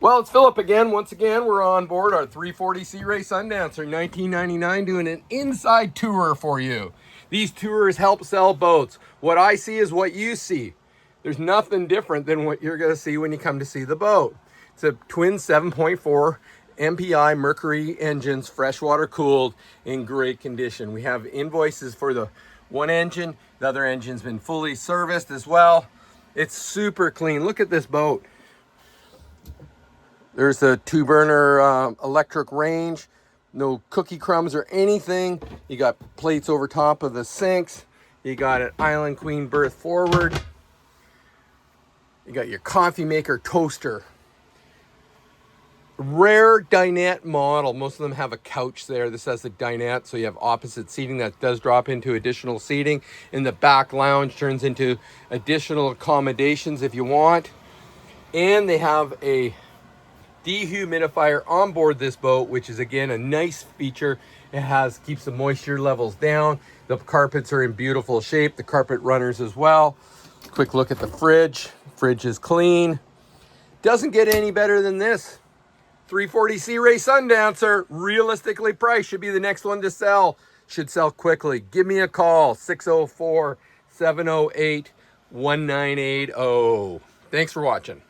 Well, it's Philip again. Once again, we're on board our 340 Sea Ray Sundancer 1999 doing an inside tour for you. These tours help sell boats. What I see is what you see. There's nothing different than what you're going to see when you come to see the boat. It's a twin 7.4 MPI Mercury engines, freshwater cooled, in great condition. We have invoices for the one engine. The other engine's been fully serviced as well. It's super clean. Look at this boat. There's a 2-burner electric range, no cookie crumbs or anything. You got plates over top of the sinks. You got an Island Queen berth forward. You got your coffee maker toaster. Rare dinette model. Most of them have a couch there. This has a dinette, so you have opposite seating that does drop into additional seating. In the back lounge turns into additional accommodations if you want. And they have a dehumidifier on board this boat, which is again a nice feature. It keeps the moisture levels down. The carpets are in beautiful shape, the carpet runners as well. Quick look at the fridge. Fridge is clean. Doesn't get any better than this. 340 Sea Ray Sundancer, realistically priced, should be the next one to sell. Should sell quickly. Give me a call, 604-708-1980. Thanks for watching.